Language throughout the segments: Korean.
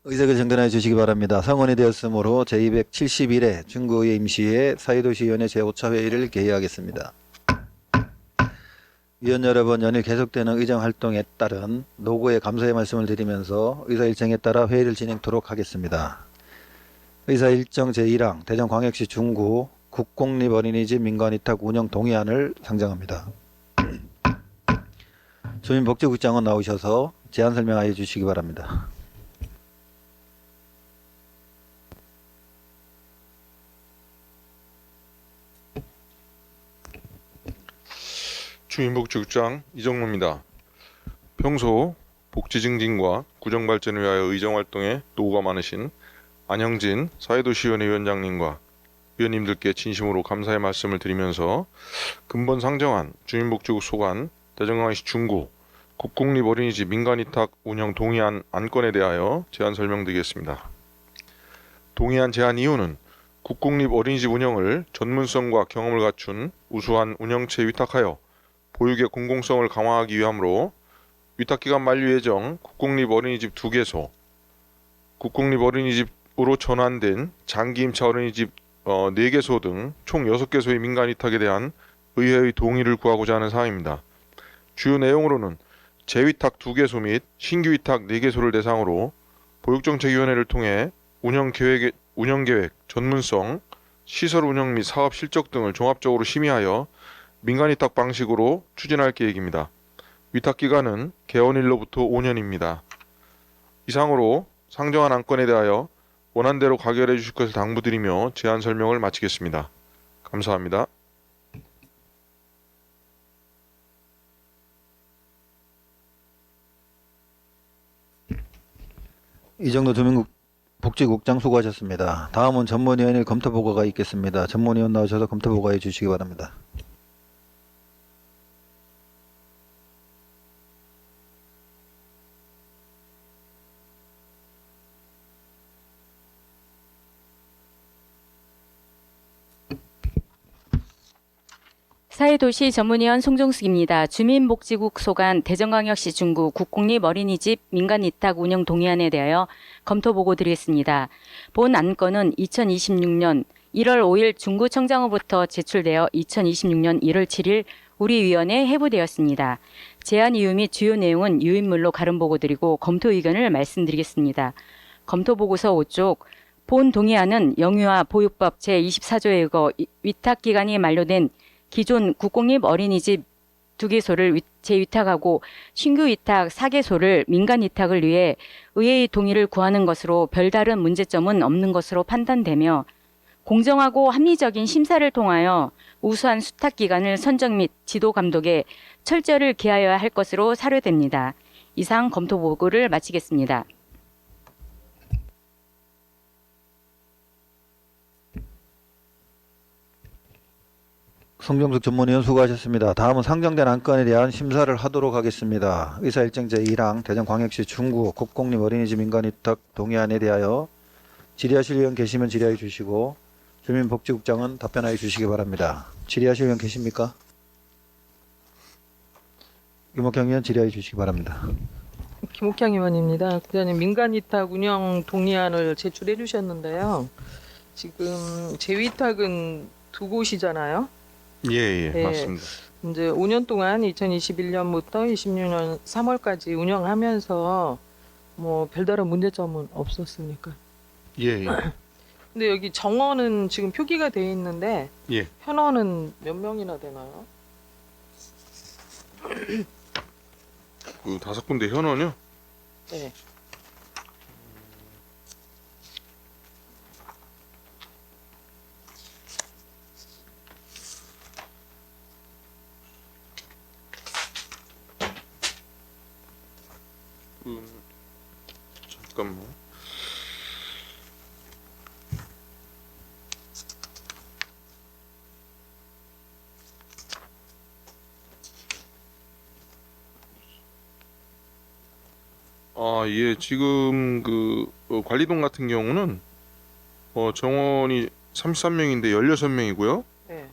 의석을 정돈해 주시기 바랍니다. 성원이 되었으므로 제271회 중구의 임시회 사회도시위원회 제5차 회의를 개의하겠습니다. 위원 여러분, 연일 계속되는 의정활동에 따른 노고에 감사의 말씀을 드리면서 의사일정에 따라 회의를 진행토록 하겠습니다. 의사일정 제1항 대전광역시 중구 국공립 어린이집 민간위탁 운영 동의안을 상정합니다. 주민복지국장은 나오셔서 제안 설명하여 주시기 바랍니다. 주민복지국장 이정무입니다. 평소 복지 증진과 구정 발전을 위하여 의정활동에 노고가 많으신 안형진 사회도시위원회 위원장님과 위원님들께 진심으로 감사의 말씀을 드리면서 근본 상정한 주민복지국 소관 대전광역시 중구 국공립 어린이집 민간위탁 운영 동의안 안건에 대하여 제안 설명드리겠습니다. 동의안 제안 이유는 국공립 어린이집 운영을 전문성과 경험을 갖춘 우수한 운영체에 위탁하여 보육의 공공성을 강화하기 위함으로 위탁기간 만료 예정 국공립 어린이집 2개소, 국공립 어린이집으로 전환된 장기 임차 어린이집 4개소 등 총 6개소의 민간 위탁에 대한 의회의 동의를 구하고자 하는 사항입니다. 주요 내용으로는 재위탁 2개소 및 신규 위탁 4개소를 대상으로 보육정책위원회를 통해 운영계획, 전문성, 시설 운영 및 사업 실적 등을 종합적으로 심의하여 민간위탁 방식으로 추진할 계획입니다. 위탁기간은 개원일로부터 5년입니다. 이상으로 상정한 안건에 대하여 원안대로 가결해 주실 것을 당부드리며 제안 설명을 마치겠습니다. 감사합니다. 이정도 주민복지국장 수고하셨습니다. 다음은 전문위원회 검토보고가 있겠습니다. 전문위원 나오셔서 검토보고해 주시기 바랍니다. 사회도시 전문위원 송종숙입니다. 주민복지국 소관 대전광역시 중구 국공립 어린이집 민간위탁 운영 동의안에 대하여 검토보고 드리겠습니다. 본 안건은 2026년 1월 5일 중구청장으로부터 제출되어 2026년 1월 7일 우리 위원회에 회부되었습니다. 제안 이유 및 주요 내용은 유인물로 가름보고 드리고 검토 의견을 말씀드리겠습니다. 검토보고서 5쪽 본 동의안은 영유아 보육법 제24조에 의거 위탁기간이 만료된 기존 국공립 어린이집 2개소를 재위탁하고 신규 위탁 4개소를 민간 위탁을 위해 의회의 동의를 구하는 것으로 별다른 문제점은 없는 것으로 판단되며 공정하고 합리적인 심사를 통하여 우수한 수탁기관을 선정 및 지도 감독에 철저를 기하여야 할 것으로 사료됩니다. 이상 검토 보고를 마치겠습니다. 송정숙 전문위원 수고하셨습니다. 다음은 상정된 안건에 대한 심사를 하도록 하겠습니다. 의사일정 제1항 대전광역시 중구 국공립 어린이집 민간위탁 동의안에 대하여 질의하실 의원 계시면 질의해 주시고 주민복지국장은 답변하여 주시기 바랍니다. 질의하실 의원 계십니까? 김옥경 의원 질의해 주시기 바랍니다. 김옥향 의원입니다. 그전에 민간위탁 운영 동의안을 제출해 주셨는데요. 지금 재위탁은 2곳이잖아요. 예, 네. 맞습니다. 이제 5년 동안 2021년부터 26년 3월까지 운영하면서 뭐 별다른 문제점은 없었습니까? 예. 근데 여기 정원은 지금 표기가 돼 있는데 예. 현원은 몇 명이나 되나요? 그 5군데 현원이요? 네. 잠깐만. 예, 지금 관리동 같은 경우는 정원이 33명인데 16명이고요. 네.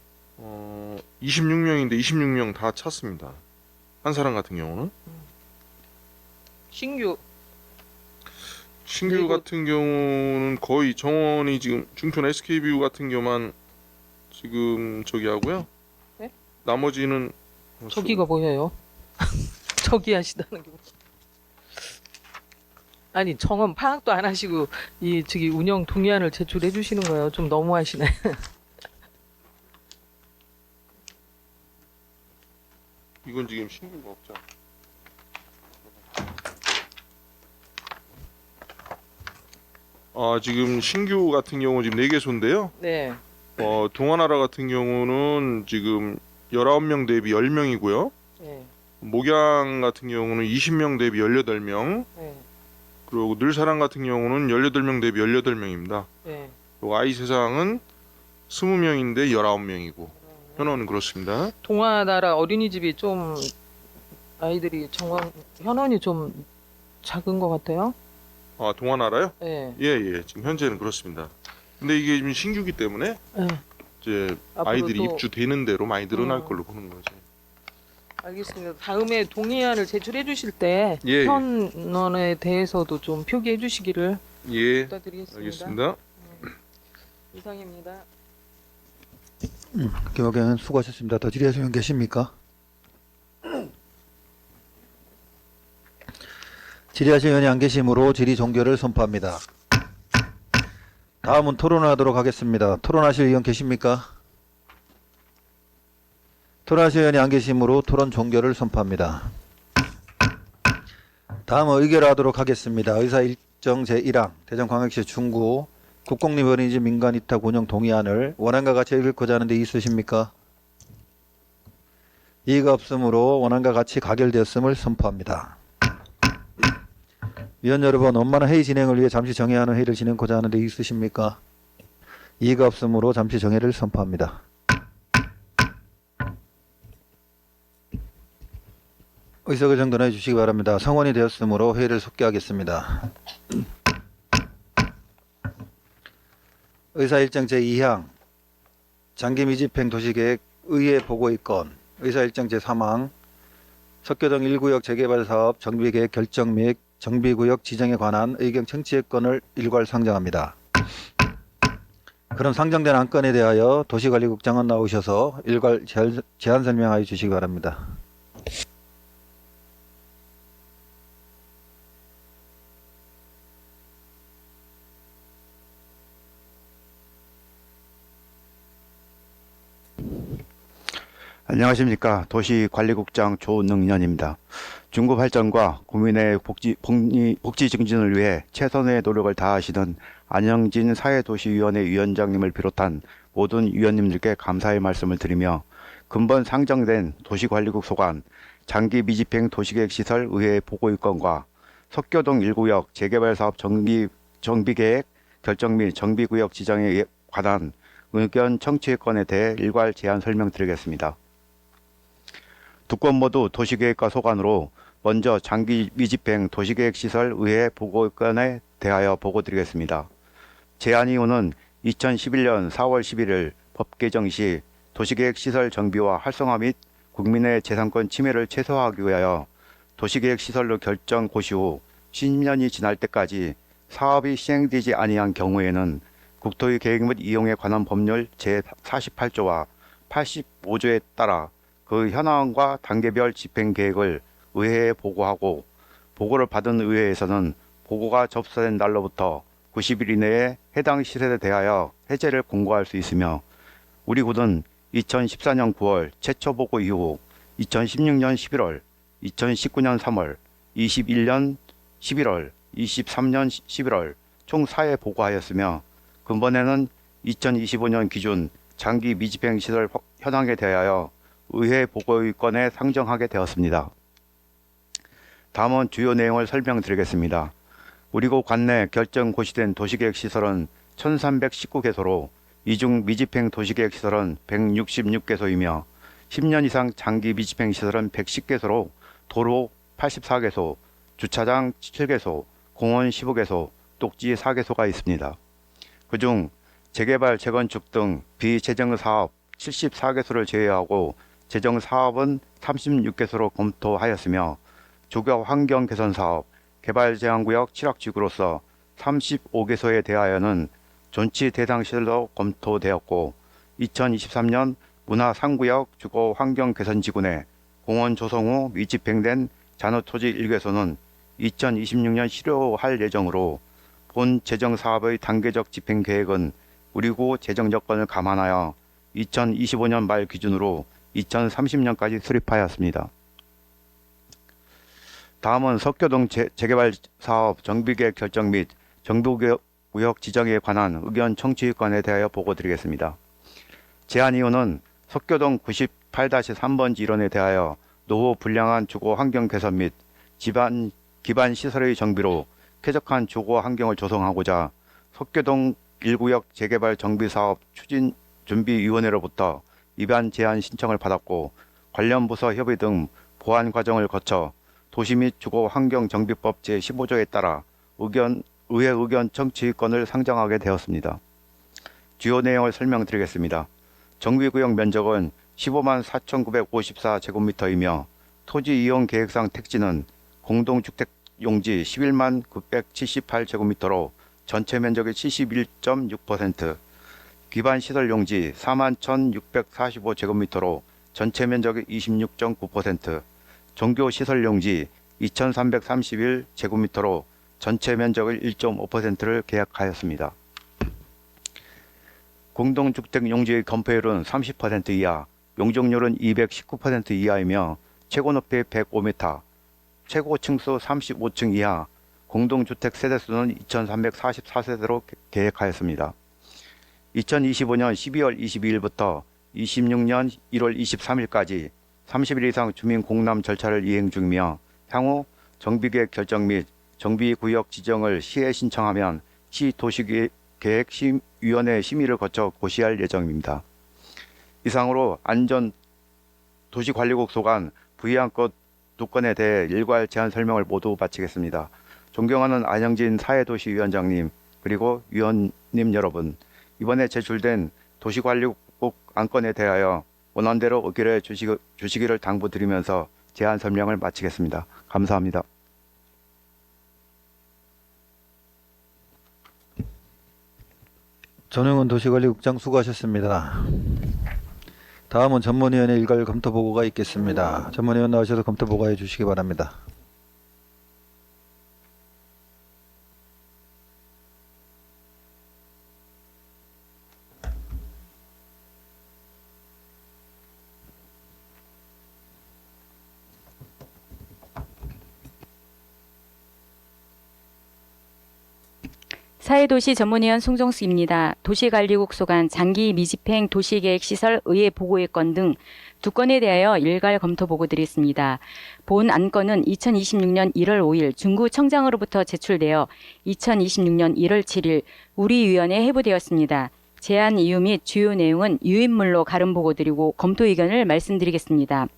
26명인데 26명 다 찼습니다. 한 사람 같은 경우는. 신규 신규 그리고- 같은 경우는 거의 정원이 지금 중촌 SK뷰 같은 경우만 지금 저기 하고요. 네? 나머지는 저기가 보여요. 저기 하시다는 게. 아니 정원 파악도 안 하시고 이 저기 운영 동의안을 제출해 주시는 거예요. 좀 너무하시네. 이건 지금 신규가 없죠. 지금 신규 같은 경우 지금 4개소인데요. 네. 동아나라 같은 경우는 지금 19명 대비 10명이고요. 네. 목양 같은 경우는 20명 대비 18명. 네. 그리고 늘사랑 같은 경우는 18명 대비 18명입니다. 네. 그리고 아이세상은 20명인데 19명이고 현원은 그렇습니다. 동아나라 어린이집이 좀 아이들이 정원 현원이 좀 작은 것 같아요. 동아나라요? 네. 예. 지금 현재는 그렇습니다. 근데 이게 지금 신규기 때문에 네. 이제 앞으로 아이들이 또- 입주되는 대로 많이 늘어날 음. 걸로 보는 거죠. 알겠습니다. 다음에 동의안을 제출해 주실 때 예. 현원에 대해서도 좀 표기해 주시기를 예, 부탁드리겠습니다. 알겠습니다. 이상입니다. 김학의원 수고하셨습니다. 더 질의하시는 분 계십니까? 질의하실 의원이 안 계시므로 질의 종결을 선포합니다. 다음은 토론하도록 하겠습니다. 토론하실 의원 계십니까? 토론하실 의원이 안 계시므로 토론 종결을 선포합니다. 다음은 의결하도록 하겠습니다. 의사 일정 제1항 대전광역시 중구 국공립 어린이집 민간위탁 운영 동의안을 원안과 같이 읽고자 하는데 있으십니까? 이의가 없으므로 원안과 같이 가결되었음을 선포합니다. 위원 여러분, 원만한 회의 진행을 위해 잠시 정해야 하는 회의를 진행하고자 하는데 있으십니까? 이의가 없으므로 잠시 정회를 선포합니다. 의석을 정돈해 주시기 바랍니다. 성원이 되었으므로 회의를 속개하겠습니다. 의사 일정 제2항 장기 미집행 도시계획 의회 보고의 건 의사 일정 제3항 석교동 1구역 재개발 사업 정비계획 결정 및 정비구역 지정에 관한 의견 청취의 건을 일괄 상정합니다. 그럼 상정된 안건에 대하여 도시관리국장은 나오셔서 일괄 제안 설명하여 주시기 바랍니다. 안녕하십니까. 도시관리국장 조능년입니다. 중구 발전과 국민의 복지 증진을 위해 최선의 노력을 다하시는 안영진 사회도시위원회 위원장님을 비롯한 모든 위원님들께 감사의 말씀을 드리며 근본 상정된 도시관리국 소관 장기 미집행 도시계획시설 의회 보고의건과 석교동 1구역 재개발사업 정비계획 결정 및 정비구역 지정에 관한 의견 청취건에 대해 일괄 제안 설명드리겠습니다. 두 건 모두 도시계획과 소관으로 먼저 장기 미집행 도시계획시설 의회 보고건에 대하여 보고드리겠습니다. 제안 이유는 2011년 4월 11일 법 개정 시 도시계획시설 정비와 활성화 및 국민의 재산권 침해를 최소화하기 위하여 도시계획시설로 결정 고시 후 10년이 지날 때까지 사업이 시행되지 아니한 경우에는 국토의 계획 및 이용에 관한 법률 제48조와 85조에 따라 그 현황과 단계별 집행 계획을 의회에 보고하고 보고를 받은 의회에서는 보고가 접수된 날로부터 90일 이내에 해당 시설에 대하여 해제를 공고할 수 있으며 우리 군은 2014년 9월 최초 보고 이후 2016년 11월, 2019년 3월, 21년 11월, 23년 11월 총 4회 보고하였으며 근본에는 2025년 기준 장기 미집행 시설 현황에 대하여 의회 보고의건에 상정하게 되었습니다. 다음은 주요 내용을 설명드리겠습니다. 우리고 관내 결정 고시된 도시계획시설은 1319개소로 이 중 미집행 도시계획시설은 166개소이며 10년 이상 장기 미집행시설은 110개소로 도로 84개소, 주차장 7개소, 공원 15개소, 녹지 4개소가 있습니다. 그중 재개발, 재건축 등 비재정사업 74개소를 제외하고 재정사업은 36개소로 검토하였으며 주거 환경 개선 사업, 개발 제한구역 칠학지구로서 35개소에 대하여는 존치 대상 시설로 검토되었고 2023년 문화 3구역 주거 환경 개선 지구내 공원 조성 후 미집행된 잔호토지 1개소는 2026년 실효할 예정으로 본 재정 사업의 단계적 집행 계획은 우리구 재정 여건을 감안하여 2025년 말 기준으로 2030년까지 수립하였습니다. 다음은 석교동 재개발 사업 정비계획 결정 및 정비구역 지정에 관한 의견 청취권에 대하여 보고드리겠습니다. 제안 이유는 석교동 98-3번지 일원에 대하여 노후 불량한 주거 환경 개선 및 기반 시설의 정비로 쾌적한 주거 환경을 조성하고자 석교동 1구역 재개발 정비사업 추진준비위원회로부터 입안 제안 신청을 받았고 관련 부서 협의 등 보완 과정을 거쳐 도시 및 주거 환경 정비법 제15조에 따라 의회 의견 청취권을 상정하게 되었습니다. 주요 내용을 설명드리겠습니다. 정비구역 면적은 15만 4,954제곱미터이며 토지 이용 계획상 택지는 공동주택 용지 11만 978제곱미터로 전체 면적의 71.6%, 기반 시설 용지 4만 1,645제곱미터로 전체 면적의 26.9%, 종교 시설 용지 2,331제곱미터로 전체 면적의 1.5%를 계약하였습니다. 공동주택 용지의 건폐율은 30% 이하, 용적률은 219% 이하이며 최고 높이 105m, 최고 층수 35층 이하, 공동주택 세대수는 2,344세대로 계획하였습니다. 2025년 12월 22일부터 26년 1월 23일까지 30일 이상 주민 공람 절차를 이행 중이며 향후 정비계획 결정 및 정비구역 지정을 시에 신청하면 시 도시계획위원회 심의를 거쳐 고시할 예정입니다. 이상으로 안전 도시관리국 소관 부의안건 2건에 대해 일괄 제안 설명을 모두 마치겠습니다. 존경하는 안영진 사회도시위원장님 그리고 위원님 여러분, 이번에 제출된 도시관리국 안건에 대하여 원안대로 의결해 주시기를 당부드리면서 제안 설명을 마치겠습니다. 감사합니다. 전용훈 도시관리국장 수고하셨습니다. 다음은 전문위원회 일괄 검토 보고가 있겠습니다. 전문위원 나오셔서 검토 보고해 주시기 바랍니다. 사회도시 전문위원 송정숙입니다. 도시관리국 소관 장기 미집행 도시계획시설 의회 보고의 건 등 2건에 대하여 일괄 검토 보고 드리겠습니다. 본 안건은 2026년 1월 5일 중구청장으로부터 제출되어 2026년 1월 7일 우리 위원회에 회부되었습니다. 제안 이유 및 주요 내용은 유인물로 가름 보고 드리고 검토 의견을 말씀드리겠습니다.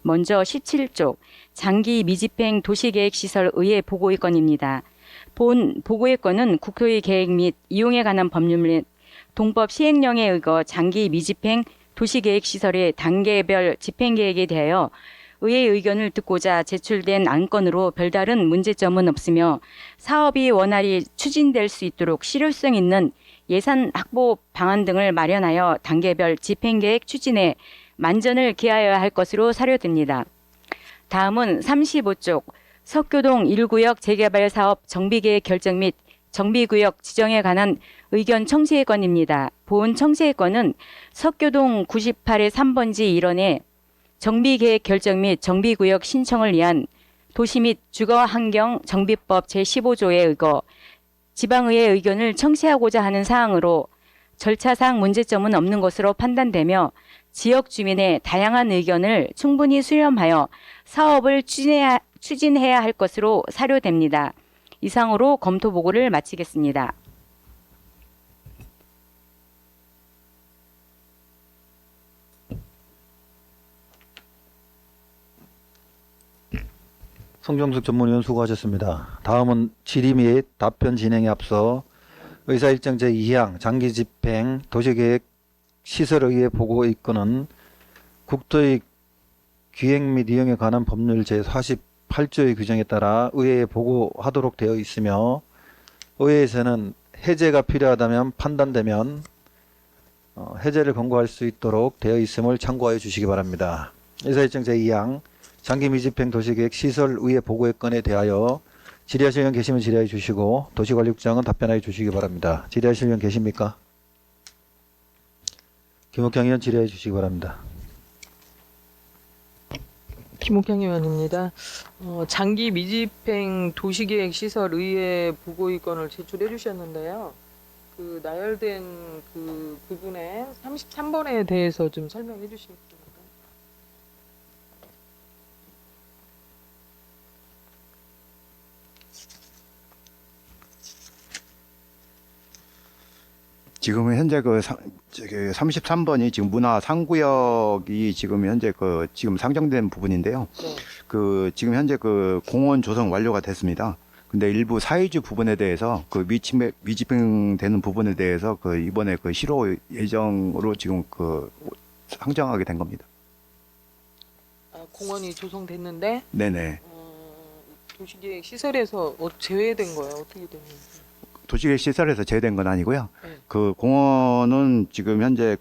먼저 17쪽 장기 미집행 도시계획시설 의회 보고의 건입니다. 본 보고의 건은 국토의 계획 및 이용에 관한 법률 및 동법 시행령에 의거 장기 미집행 도시계획시설의 단계별 집행계획에 대하여 의회의 의견을 듣고자 제출된 안건으로 별다른 문제점은 없으며 사업이 원활히 추진될 수 있도록 실효성 있는 예산 확보 방안 등을 마련하여 단계별 집행계획 추진에 만전을 기하여야 할 것으로 사료됩니다. 다음은 35쪽 석교동 1구역 재개발 사업 정비계획 결정 및 정비구역 지정에 관한 의견 청취의 건입니다. 본 청취의 건은 석교동 98-3번지 일원의 정비계획 결정 및 정비구역 신청을 위한 도시 및 주거환경 정비법 제15조에 의거 지방의회 의견을 청취하고자 하는 사항으로 절차상 문제점은 없는 것으로 판단되며 지역 주민의 다양한 의견을 충분히 수렴하여 사업을 추진해야 할 것으로 사료됩니다. 이상으로 검토 보고를 마치겠습니다. 송정숙 전문위원 수고하셨습니다. 다음은 질의 및 답변 진행에 앞서 의사일정 제2항 장기집행 도시계획 시설의회 보고 입건은 국토의 기획 및 이용에 관한 법률 제48조의 규정에 따라 의회에 보고하도록 되어 있으며 의회에서는 해제가 필요하다면 판단되면 해제를 권고할 수 있도록 되어 있음을 참고하여 주시기 바랍니다. 의사일정 제2항 장기 미집행 도시계획 시설 의회 보고의 건에 대하여 질의하실 의원 계시면 질의해 주시고 도시관리국장은 답변하여 주시기 바랍니다. 질의하실 의원 계십니까? 김옥경 의원 질의해 주시기 바랍니다. 김옥향 의원입니다. 장기 미집행 도시계획 시설 의회 보고의 건을 제출해 주셨는데요. 그 나열된 그 부분의 33번에 대해서 좀 설명해 주시겠습니까? 지금 현재 저기 33번이 지금 문화 3구역이 지금 현재 지금 상정된 부분인데요. 네. 지금 현재 공원 조성 완료가 됐습니다. 근데 일부 사유지 부분에 대해서 미집행되는 부분에 대해서 이번에 실효 예정으로 지금 상정하게 된 겁니다. 공원이 조성됐는데 네네. 도시계획 시설에서 제외된 거예요. 어떻게 됐는지. 도시계획 시설에서 제외된 건 아니고요. 네. 공원은 지금 현재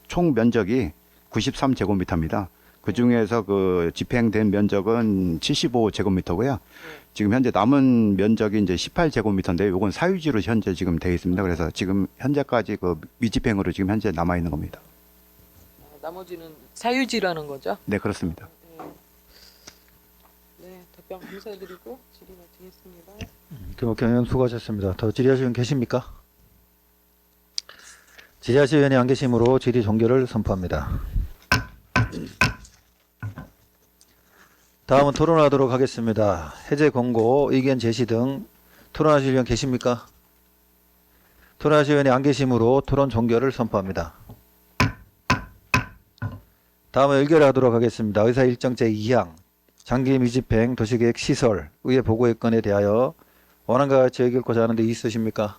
총 면적이 93제곱미터입니다. 그 중에서 집행된 면적은 75제곱미터고요. 지금 현재 남은 면적이 이제 18제곱미터인데 이건 사유지로 현재 지금 되어 있습니다. 그래서 지금 현재까지 미집행으로 지금 현재 남아 있는 겁니다. 나머지는 사유지라는 거죠? 네, 그렇습니다. 네, 답변 감사드리고 질의 마치겠습니다. 김옥경 의원 수고하셨습니다. 더 질의하실 의원 계십니까? 질의하실 의원이 안 계시므로 질의 종결을 선포합니다. 다음은 토론하도록 하겠습니다. 해제 권고, 의견 제시 등 토론하실 의원 계십니까? 토론하실 의원이 안 계시므로 토론 종결을 선포합니다. 다음은 의결하도록 하겠습니다. 의사 일정 제2항 장기 미집행 도시계획 시설 의회 보고의 건에 대하여 원안과 같이 의결고자 하는데 있으십니까?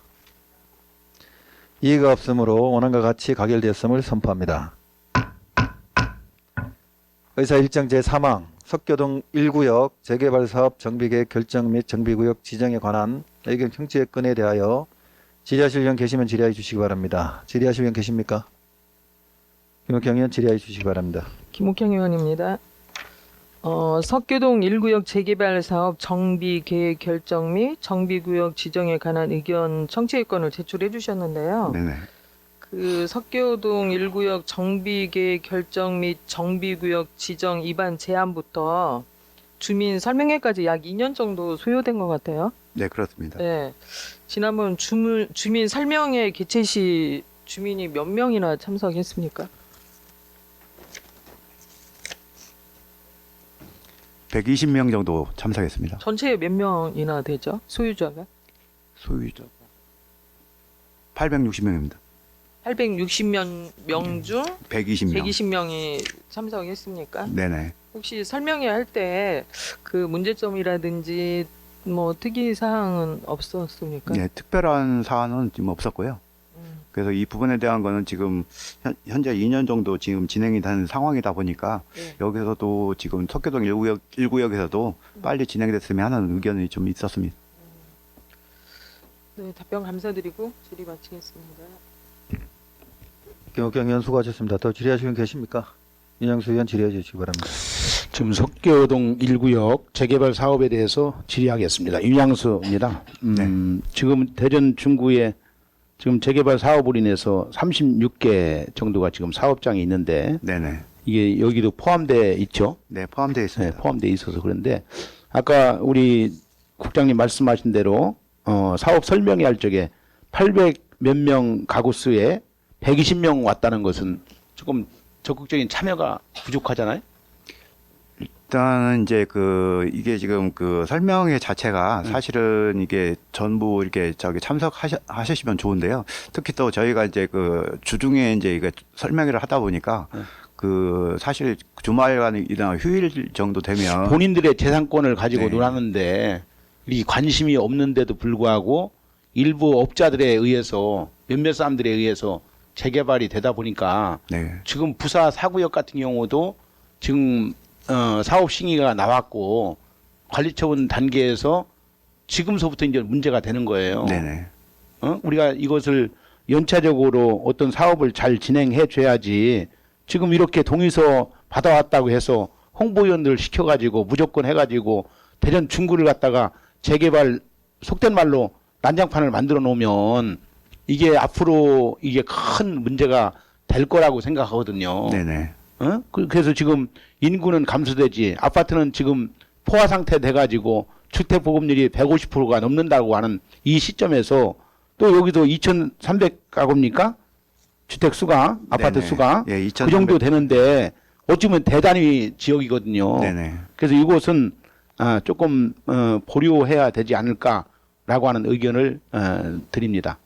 이의가 없으므로 원안과 같이 가결되었음을 선포합니다. 의사 일정 제3항 석교동 1구역 재개발 사업 정비계획 결정 및 정비구역 지정에 관한 의견 청취의 건에 대하여 질의하실 의원 계시면 질의해 주시기 바랍니다. 질의하실 의원 계십니까? 김옥경 의원 질의해 주시기 바랍니다. 김옥향 의원입니다. 석교동 1구역 재개발 사업 정비 계획 결정 및 정비구역 지정에 관한 의견 청취의 건을 제출해 주셨는데요. 네네. 석교동 1구역 정비 계획 결정 및 정비구역 지정 입안 제안부터 주민 설명회까지 약 2년 정도 소요된 것 같아요. 네, 그렇습니다. 네. 지난번 주민 설명회 개최 시 주민이 몇 명이나 참석했습니까? 120명 정도 참석했습니다. 전체에 몇 명이나 되죠? 소유자가? 소유자 860명입니다. 860명 중 120명. 120명이 참석했습니까? 네네. 혹시 설명회 할 때 그 문제점이라든지 뭐 특이 사항은 없었습니까? 네, 특별한 사안은 지금 없었고요. 그래서 이 부분에 대한 거는 지금 현재 2년 정도 지금 진행이 되는 상황이다 보니까 네. 여기서도 지금 석교동 1구역에서도 빨리 진행됐으면 하는 의견이 좀 있었습니다. 네, 답변 감사드리고 질의 마치겠습니다. 김옥경 의원 수고하셨습니다. 더 질의하실 의원 계십니까? 윤영수 의원 질의해 주시기 바랍니다. 지금 석교동 1구역 재개발 사업에 대해서 질의하겠습니다. 윤양수입니다. 지금 대전 중구에 지금 재개발 사업으로 인해서 36개 정도가 지금 사업장이 있는데 네네. 이게 여기도 포함되어 있죠? 네, 포함되어 있습니다. 네, 포함되어 있어서 그런데 아까 우리 국장님 말씀하신 대로 사업 설명회 할 적에 800 몇 명 가구 수에 120명 왔다는 것은 조금 적극적인 참여가 부족하잖아요. 일단은 이제 이게 지금 설명회 자체가 사실은 이게 전부 이렇게 참석하시면 좋은데요. 특히 또 저희가 이제 주중에 이제 이거 설명회를 하다 보니까 사실 주말이나 휴일 정도 되면 본인들의 재산권을 가지고 네. 놀았는데 이 관심이 없는데도 불구하고 일부 업자들에 의해서 몇몇 사람들에 의해서 재개발이 되다 보니까 네. 지금 부사 4구역 같은 경우도 지금 사업 승인가 나왔고 관리처분 단계에서 지금서부터 이제 문제가 되는 거예요. 네네. 우리가 이것을 연차적으로 어떤 사업을 잘 진행해 줘야지 지금 이렇게 동의서 받아왔다고 해서 홍보위원들 시켜가지고 무조건 해가지고 대전 중구를 갖다가 재개발 속된 말로 난장판을 만들어 놓으면 이게 앞으로 이게 큰 문제가 될 거라고 생각하거든요. 네네. 그래서 지금 인구는 감소되지 아파트는 지금 포화 상태 돼가지고 주택 보급률이 150%가 넘는다고 하는 이 시점에서 또 여기도 2,300가구입니까? 주택 수가 아파트 네네. 수가 예, 그 정도 되는데 어찌보면 대단위 지역이거든요. 네네. 그래서 이곳은 조금 보류해야 되지 않을까라고 하는 의견을 드립니다.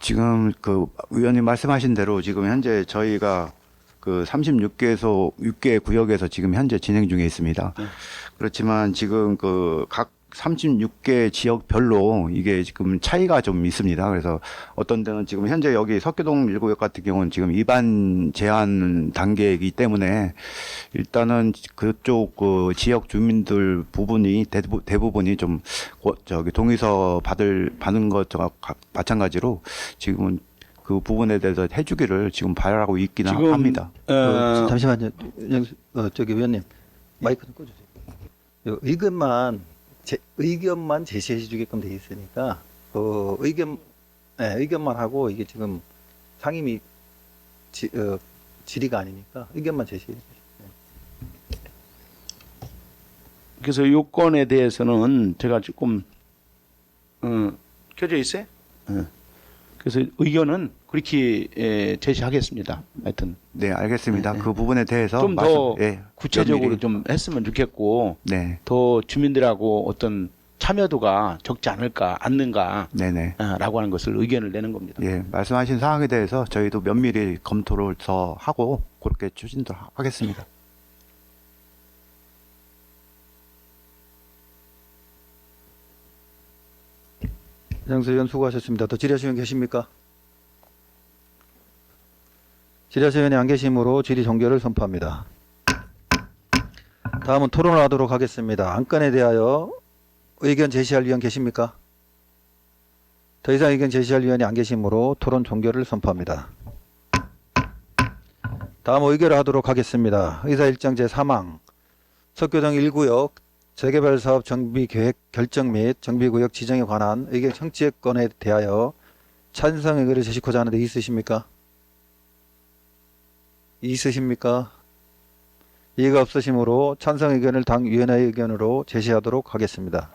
지금 그 의원님 말씀하신 대로 지금 현재 저희가 그 36개소 6개 구역에서 지금 현재 진행 중에 있습니다. 그렇지만 지금 그 각 36개 지역별로 이게 지금 차이가 좀 있습니다. 그래서 어떤 데는 지금 현재 여기 석계동 1구역 같은 경우는 지금 위반 제한 단계이기 때문에 일단은 그쪽 그 지역 주민들 부분이 대부분이 좀 저기 동의서 받는 것과 마찬가지로 지금은 그 부분에 대해서 해주기를 지금 바라고 있기는 지금, 합니다. 잠시만요. 저기 위원님 마이크 좀 꺼주세요. 의견만 제시해 주게끔 돼 있으니까 그 의견만 하고 이게 지금 상임위 질의가 아니니까 의견만 제시해 주세요. 그래서 요건에 대해서는 제가 조금 켜져 있어요. 그래서 의견은 그렇게 제시하겠습니다. 하여튼 네, 알겠습니다. 그 부분에 대해서 좀 더 예, 구체적으로 면밀히. 좀 했으면 좋겠고 네, 더 주민들하고 어떤 참여도가 적지 않는가 라고 하는 것을 의견을 내는 겁니다. 예, 말씀하신 사항에 대해서 저희도 면밀히 검토를 더 하고 그렇게 추진도 하겠습니다. 장수 의원 수고하셨습니다. 더 질의하시는 분 계십니까? 질의하시는 의원이 안 계시므로 질의 종결을 선포합니다. 다음은 토론을 하도록 하겠습니다. 안건에 대하여 의견 제시할 위원 계십니까? 더 이상 의견 제시할 위원이 안 계시므로 토론 종결을 선포합니다. 다음 의결을 하도록 하겠습니다. 의사일정 제3항 석교동 1구역 재개발 사업 정비 계획 결정 및 정비구역 지정에 관한 의결 청취권에 대하여 찬성 의결을 제시코자 하는데 있으십니까? 이의가 없으시므로 찬성 의견을 당 위원회의 의견으로 제시하도록 하겠습니다.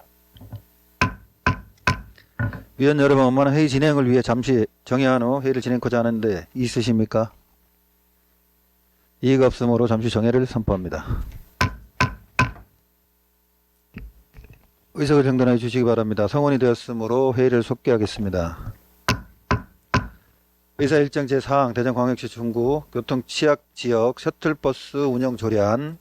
위원 여러분, 원만한 회의 진행을 위해 잠시 정의한 후 회의를 진행하고자 하는데 있으십니까? 이의가 없으므로 잠시 정회를 선포합니다. 의석을 정돈해 주시기 바랍니다. 성원이 되었으므로 회의를 속개하겠습니다. 의사일정 제4항 대전광역시 중구 교통취약지역 셔틀버스 운영 조례안,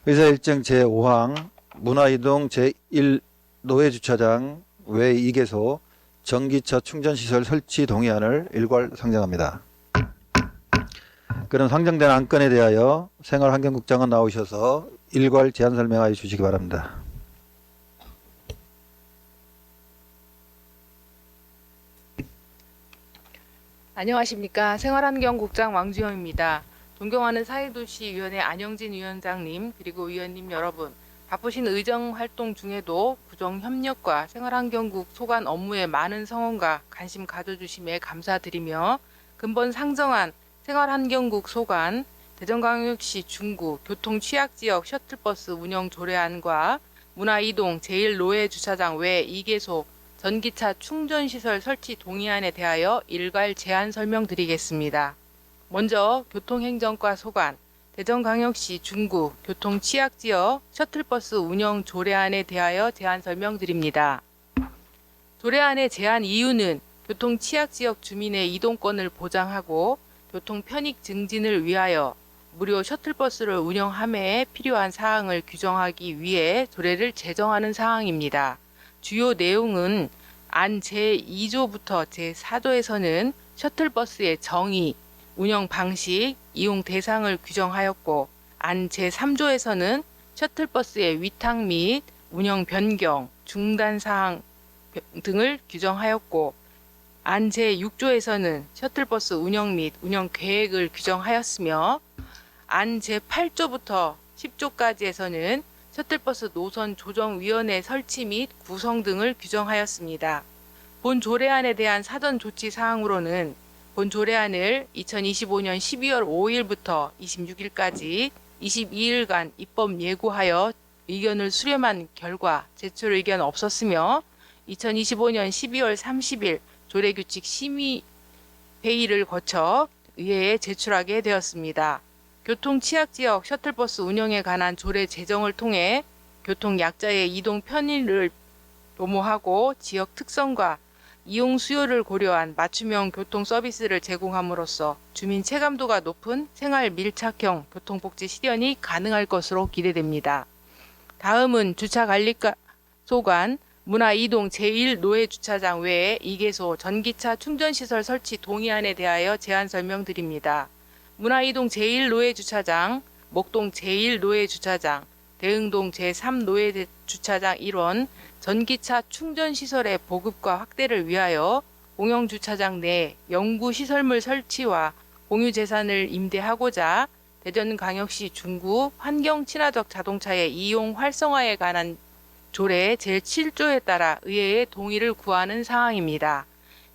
의사일정 제5항 문화이동 제1 노회주차장 외 2개소 전기차 충전시설 설치 동의안을 일괄 상정합니다. 그럼 상정된 안건에 대하여 생활환경국장은 나오셔서 일괄 제안 설명하여 주시기 바랍니다. 안녕하십니까. 생활환경국장 왕주영입니다. 존경하는 사회도시위원회 안영진 위원장님 그리고 위원님 여러분, 바쁘신 의정활동 중에도 구정협력과 생활환경국 소관 업무에 많은 성원과 관심 가져주심에 감사드리며 근본 상정한 생활환경국 소관 대전광역시 중구 교통취약지역 셔틀버스 운영 조례안과 문화이동 제1노회주차장 외 2개소 전기차 충전시설 설치 동의안에 대하여 일괄 제안 설명드리겠습니다. 먼저 교통행정과 소관 대전광역시 중구 교통취약지역 셔틀버스 운영 조례안에 대하여 제안 설명드립니다. 조례안의 제안 이유는 교통취약지역 주민의 이동권을 보장하고 교통 편익 증진을 위하여 무료 셔틀버스를 운영함에 필요한 사항을 규정하기 위해 조례를 제정하는 사항입니다. 주요 내용은 안 제2조부터 제4조에서는 셔틀버스의 정의, 운영 방식, 이용 대상을 규정하였고 안 제3조에서는 셔틀버스의 위탁 및 운영 변경, 중단 사항 등을 규정하였고 안 제6조에서는 셔틀버스 운영 및 운영 계획을 규정하였으며 안 제8조부터 10조까지에서는 셔틀버스 노선 조정위원회 설치 및 구성 등을 규정하였습니다. 본 조례안에 대한 사전 조치 사항으로는 본 조례안을 2025년 12월 5일부터 26일까지 22일간 입법 예고하여 의견을 수렴한 결과 제출 의견 없었으며 2025년 12월 30일 조례규칙 심의 회의를 거쳐 의회에 제출하게 되었습니다. 교통취약지역 셔틀버스 운영에 관한 조례 제정을 통해 교통약자의 이동 편의를 도모하고 지역 특성과 이용 수요를 고려한 맞춤형 교통 서비스를 제공함으로써 주민 체감도가 높은 생활 밀착형 교통복지 실현이 가능할 것으로 기대됩니다. 다음은 주차관리소관 문화이동 제1노예주차장 외에 2개소 전기차 충전시설 설치 동의안에 대하여 제안 설명드립니다. 문화이동 제1노예주차장, 목동 제1노예주차장, 대흥동 제3노예주차장 1원 전기차 충전시설의 보급과 확대를 위하여 공영주차장 내 연구시설물 설치와 공유재산을 임대하고자 대전광역시 중구 환경친화적 자동차의 이용 활성화에 관한 조례 제7조에 따라 의회의 동의를 구하는 사항입니다.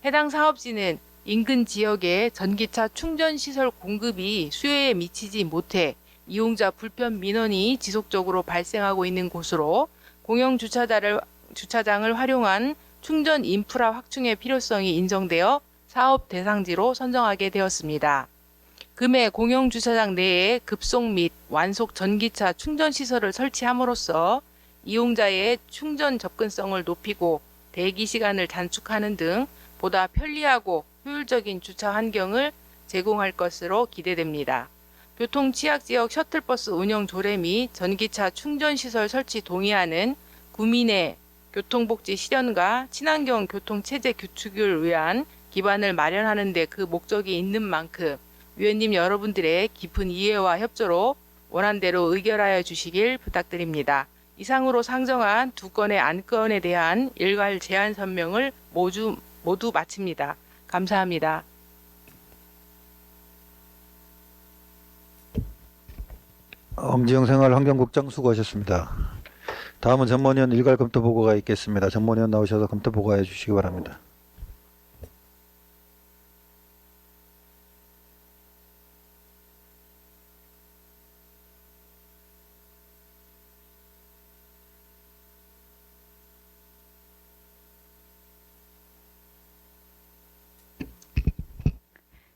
해당 사업지는 인근 지역의 전기차 충전시설 공급이 수요에 미치지 못해 이용자 불편 민원이 지속적으로 발생하고 있는 곳으로 공영주차장을 활용한 충전 인프라 확충의 필요성이 인정되어 사업 대상지로 선정하게 되었습니다. 금해 공영주차장 내에 급속 및 완속 전기차 충전시설을 설치함으로써 이용자의 충전 접근성을 높이고 대기 시간을 단축하는 등 보다 편리하고 효율적인 주차 환경을 제공할 것으로 기대됩니다. 교통취약지역 셔틀버스 운영 조례 및 전기차 충전시설 설치 동의안은 구민의 교통복지 실현과 친환경 교통체제 구축을 위한 기반을 마련하는 데 그 목적이 있는 만큼 위원님 여러분들의 깊은 이해와 협조로 원안대로 의결하여 주시길 부탁드립니다. 이상으로 상정한 두 건의 안건에 대한 일괄 제안 설명을 모두 마칩니다. 감사합니다. 엄지영 생활환경국장 수고하셨습니다. 다음은 전문위원 일괄 검토 보고가 있겠습니다. 전문위원 나오셔서 검토 보고해 주시기 바랍니다.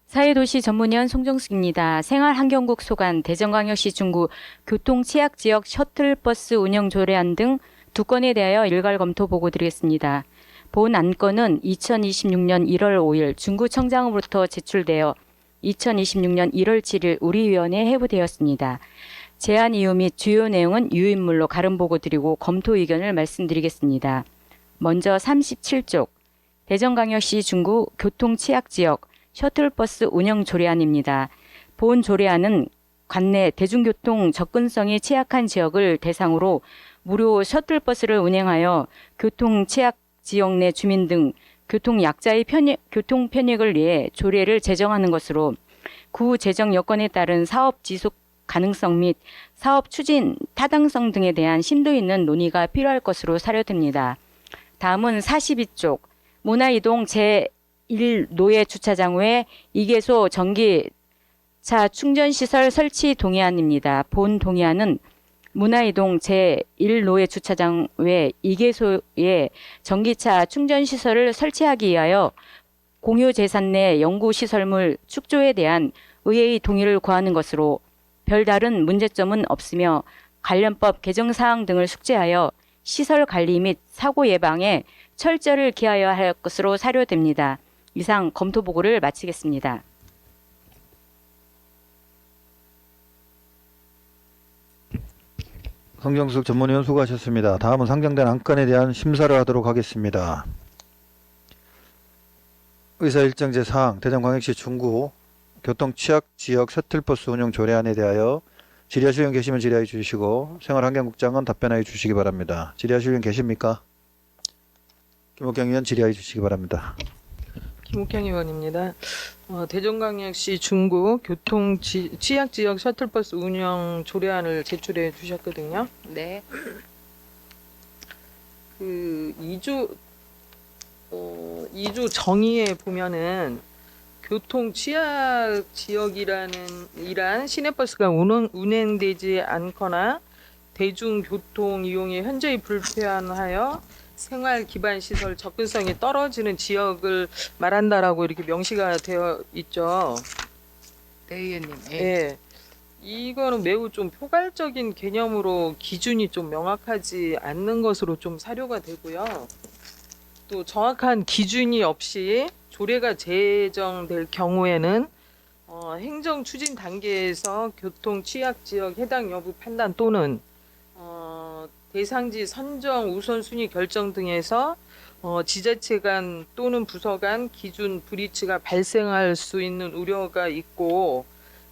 사회도시 전문위원 송정숙입니다. 생활환경국 소관 대전광역시 중구 교통취약지역 셔틀버스 운영 조례안 등 두 건에 대하여 일괄 검토 보고 드리겠습니다. 본 안건은 2026년 1월 5일 중구청장으로부터 제출되어 2026년 1월 7일 우리 위원회에 회부되었습니다. 제안 이유 및 주요 내용은 유인물로 가름 보고 드리고 검토 의견을 말씀드리겠습니다. 먼저 37쪽 대전광역시 중구 교통취약지역 셔틀버스 운영 조례안입니다. 본 조례안은 관내 대중교통 접근성이 취약한 지역을 대상으로 무료 셔틀버스를 운행하여 교통 취약 지역 내 주민 등 교통 약자의 교통 편익을 위해 조례를 제정하는 것으로 구 제정 여건에 따른 사업 지속 가능성 및 사업 추진 타당성 등에 대한 심도 있는 논의가 필요할 것으로 사료됩니다. 다음은 42쪽 문화이동 제1노예 주차장 외 2개소 전기차 충전시설 설치 동의안입니다. 본 동의안은 문화이동 제1노예 주차장 외 2개소에 전기차 충전시설을 설치하기 위하여 공유재산 내 연구시설물 축조에 대한 의회의 동의를 구하는 것으로 별다른 문제점은 없으며 관련법 개정사항 등을 숙지하여 시설 관리 및 사고 예방에 철저를 기하여야 할 것으로 사료됩니다. 이상 검토 보고를 마치겠습니다. 성정숙 전문위원 수고하셨습니다. 다음은 상정된 안건에 대한 심사를 하도록 하겠습니다. 의사일정 제4항 대전광역시 중구 교통취약지역 셔틀버스 운영 조례안에 대하여 질의하실 의원 계시면 질의해 주시고 생활환경국장은 답변해 주시기 바랍니다. 질의하실 의원 계십니까? 김옥경 의원 질의해 주시기 바랍니다. 김옥향 의원입니다. 대전광역시 중구 교통 취약 지역 셔틀버스 운영 조례안을 제출해 주셨거든요. 네. 그 2조 정의에 보면은 교통 취약 지역이란 시내버스가 운행되지 않거나 대중교통 이용이 현저히 불편하여 생활 기반 시설 접근성이 떨어지는 지역을 말한다라고 이렇게 명시가 되어 있죠. 네, 의원님. 예. 예. 이거는 매우 좀 포괄적인 개념으로 기준이 좀 명확하지 않는 것으로 좀 사료가 되고요. 또 정확한 기준이 없이 조례가 제정될 경우에는 행정 추진 단계에서 교통 취약 지역 해당 여부 판단 또는 대상지 선정 우선순위 결정 등에서 지자체 간 또는 부서 간 기준 불이치가 발생할 수 있는 우려가 있고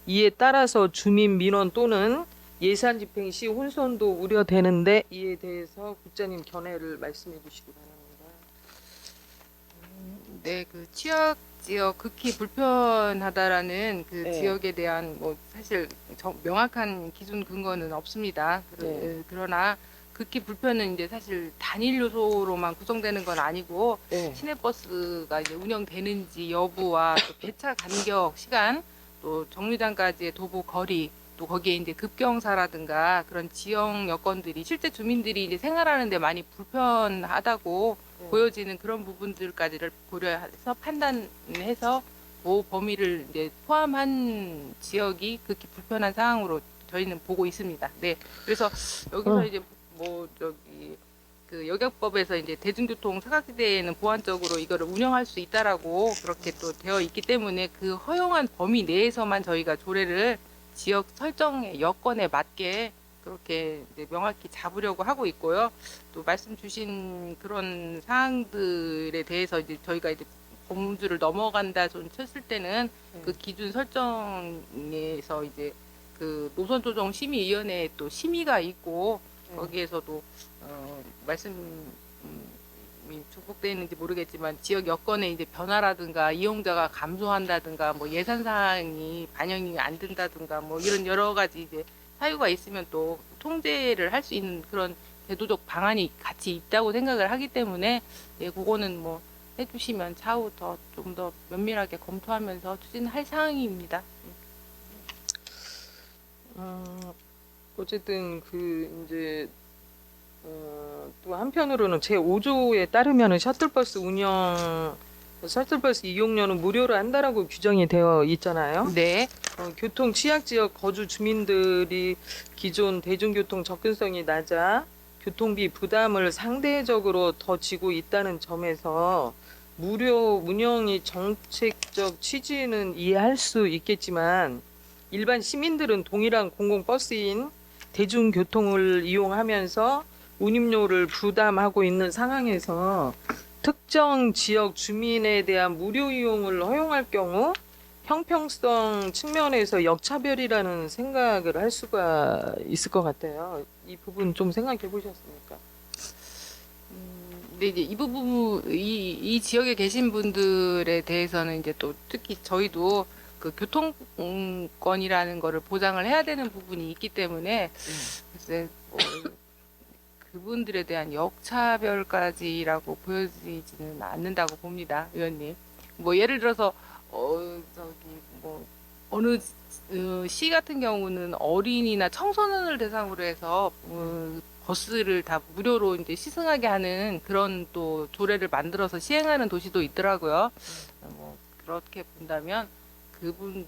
이에 따라서 주민 민원 또는 예산 집행 시 혼선도 우려되는데 이에 대해서 국장님 견해를 말씀해 주시기 바랍니다. 네, 그 취약 지역 극히 불편하다라는 그 네. 지역에 대한 뭐 사실 명확한 기준 근거는 없습니다. 네. 그러나 극히 불편은 이제 사실 단일 요소로만 구성되는 건 아니고 네. 시내버스가 이제 운영되는지 여부와 또 배차 간격 시간 또 정류장까지의 도보 거리 또 거기에 이제 급경사라든가 그런 지역 여건들이 실제 주민들이 이제 생활하는데 많이 불편하다고 네. 보여지는 그런 부분들까지를 고려해서 판단해서 그 범위를 이제 포함한 지역이 극히 불편한 상황으로 저희는 보고 있습니다. 네, 그래서 여기서 이제 뭐 저기 그 역약법에서 이제 대중교통 사각지대에는 보완적으로 이거를 운영할 수 있다라고 그렇게 또 되어 있기 때문에 그 허용한 범위 내에서만 저희가 조례를 지역 설정의 여건에 맞게 그렇게 이제 명확히 잡으려고 하고 있고요. 또 말씀 주신 그런 사항들에 대해서 이제 저희가 이제 범주를 넘어간다 좀 쳤을 때는 그 기준 설정에서 이제 그 노선 조정 심의위원회에 또 심의가 있고 거기에서도 말씀이 축복되어 있는지 모르겠지만 지역 여건의 이제 변화라든가 이용자가 감소한다든가 뭐 예산 사항이 반영이 안 된다든가 뭐 이런 여러 가지 이제 사유가 있으면 또 통제를 할 수 있는 그런 제도적 방안이 같이 있다고 생각을 하기 때문에 예, 그거는 뭐 해주시면 차후 좀 더 면밀하게 검토하면서 추진할 사항입니다. 어쨌든 그 이제 또 한편으로는 제 5조에 따르면은 셔틀버스 이용료는 무료로 한다라고 규정이 되어 있잖아요. 네. 교통 취약 지역 거주 주민들이 기존 대중교통 접근성이 낮아 교통비 부담을 상대적으로 더 지고 있다는 점에서 무료 운영이 정책적 취지는 이해할 수 있겠지만 일반 시민들은 동일한 공공버스인 대중교통을 이용하면서 운임료를 부담하고 있는 상황에서 특정 지역 주민에 대한 무료 이용을 허용할 경우 형평성 측면에서 역차별이라는 생각을 할 수가 있을 것 같아요. 이 부분 좀 생각해 보셨습니까? 근데 이제 이 부분 이 지역에 계신 분들에 대해서는 이제 또 특히 저희도 그 교통권이라는 거를 보장을 해야 되는 부분이 있기 때문에 글쎄 뭐 그분들에 대한 역차별까지라고 보여지지는 않는다고 봅니다, 의원님. 뭐 예를 들어서 저기 뭐 어느 시 같은 경우는 어린이나 청소년을 대상으로 해서 버스를 다 무료로 이제 시승하게 하는 그런 또 조례를 만들어서 시행하는 도시도 있더라고요. 뭐 그렇게 본다면 그분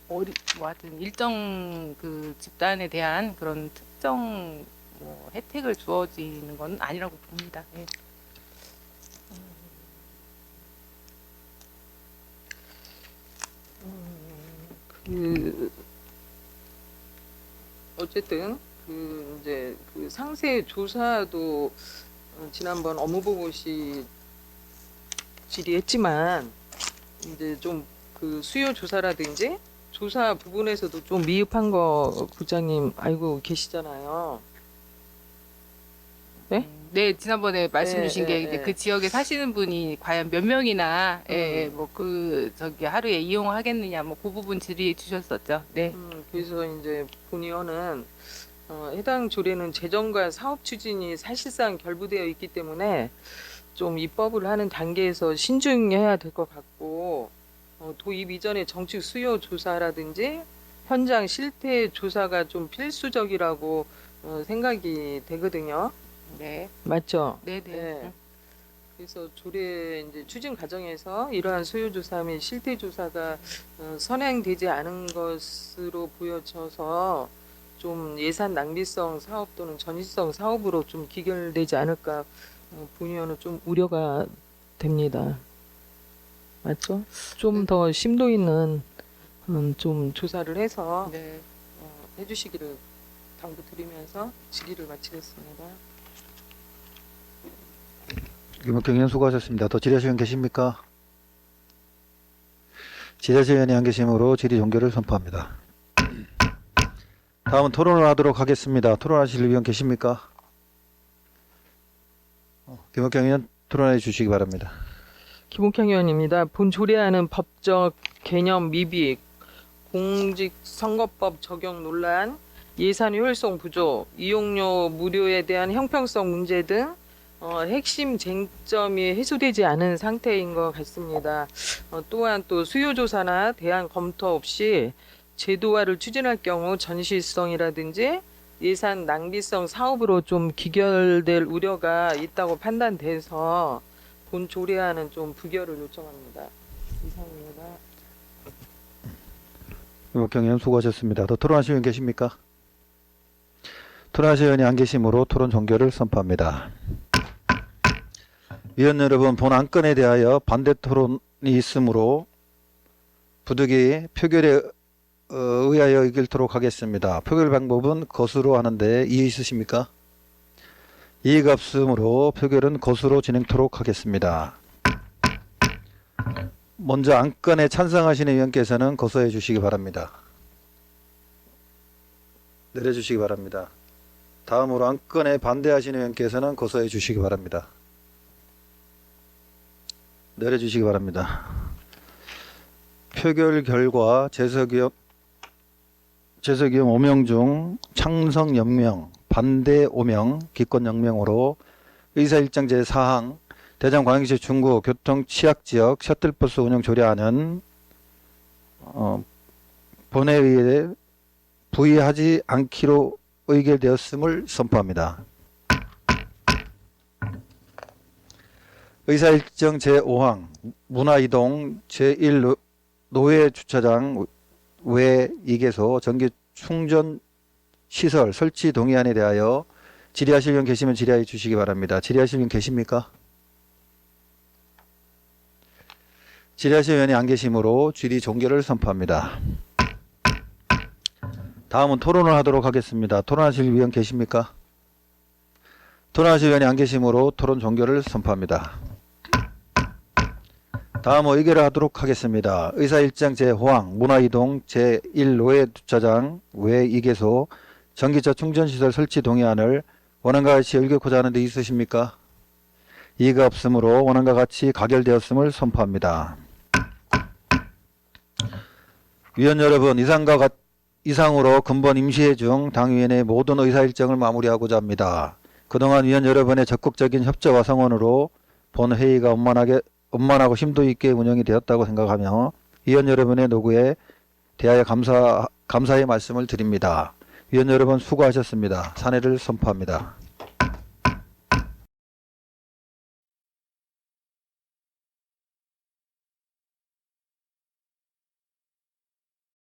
뭐 하여튼 일정 그 집단에 대한 그런 특정 뭐 혜택을 주어지는 건 아니라고 봅니다. 예. 어쨌든 그 이제 그 상세 조사도 지난번 업무보고시 질의했지만 이제 좀 그 수요 조사라든지 조사 부분에서도 좀 미흡한 거 국장님 알고 계시잖아요. 네? 네, 지난번에 말씀 예, 주신 예, 게 이제 예. 그 지역에 사시는 분이 과연 몇 명이나 뭐 그 저기 하루에 이용하겠느냐 뭐 그 부분 질의 주셨었죠. 네. 그래서 이제 본의원은 해당 조례는 재정과 사업 추진이 사실상 결부되어 있기 때문에 좀 입법을 하는 단계에서 신중해야 될 것 같고 도입 이전에 정책 수요 조사라든지 현장 실태 조사가 좀 필수적이라고 생각이 되거든요. 네. 맞죠? 네, 네. 네. 그래서 조례 이제 추진 과정에서 이러한 수요 조사 및 실태 조사가 선행되지 않은 것으로 보여져서 좀 예산 낭비성 사업 또는 전시성 사업으로 좀 기결되지 않을까 본의원은 좀 우려가 됩니다. 맞죠? 좀 더 심도 있는 좀 조사를 해서 네. 해주시기를 당부드리면서 질의를 마치겠습니다. 김학경 의원 수고하셨습니다. 더 질의하실 의원 계십니까? 질의하실 의원이 안 계시므로 질의 종결을 선포합니다. 다음은 토론을 하도록 하겠습니다. 토론하실 의원 계십니까? 김학경 의원 토론해 주시기 바랍니다. 김옥향 의원입니다. 본 조례안은 법적 개념 미비, 공직선거법 적용 논란, 예산 효율성 부족, 이용료 무료에 대한 형평성 문제 등 핵심 쟁점이 해소되지 않은 상태인 것 같습니다. 또한 또 수요조사나 대안 검토 없이 제도화를 추진할 경우 전시성이라든지 예산 낭비성 사업으로 좀 기결될 우려가 있다고 판단돼서 본 조례안은 좀 부결을 요청합니다. 이상입니다. 김학경 의원 수고하셨습니다. 더 토론하실 의원 계십니까? 토론하실 의원이 안 계시므로 토론 종결을 선포합니다. 위원 여러분, 본 안건에 대하여 반대 토론이 있으므로 부득이 표결에 의하여 이길도록 하겠습니다. 표결 방법은 거수로 하는데 이해 있으십니까? 이해가 없으므로 표결은 거수로 진행토록 하겠습니다. 먼저 안건에 찬성하시는 의원께서는 거수해 주시기 바랍니다. 내려주시기 바랍니다. 다음으로 안건에 반대하시는 의원께서는 거수해 주시기 바랍니다. 내려주시기 바랍니다. 표결 결과 재석의원 5명 중 찬성 0명, 반대 5명, 기권 0명으로 의사일정 제4항 대전광역시 중구 교통 취약지역 셔틀버스 운영 조례안은 본회의에 부의하지 않기로 의결되었음을 선포합니다. 의사일정 제5항 문화이동 제1 노회주차장 외 2개소 전기 충전 시설 설치 동의안에 대하여 질의하실 의원 계시면 질의해 주시기 바랍니다. 질의하실 의원 계십니까? 질의하실 의원이 안 계시므로 질의 종결을 선포합니다. 다음은 토론을 하도록 하겠습니다. 토론하실 의원 계십니까? 토론하실 의원이 안 계시므로 토론 종결을 선포합니다. 다음은 의결을 하도록 하겠습니다. 의사일정 제5항 문화이동 제1노회 주차장 외 2개소 전기차 충전시설 설치 동의안을 원안과 같이 의결코자 하는 데 있으십니까? 이의가 없으므로 원안과 같이 가결되었음을 선포합니다. 위원 여러분, 이상으로 근본 임시회 중 당위원회 모든 의사일정을 마무리하고자 합니다. 그동안 위원 여러분의 적극적인 협조와 성원으로 본 회의가 원만하고 심도 있게 운영이 되었다고 생각하며 위원 여러분의 노고에 대하여 감사의 말씀을 드립니다. 위원 여러분 수고하셨습니다. 산회를 선포합니다.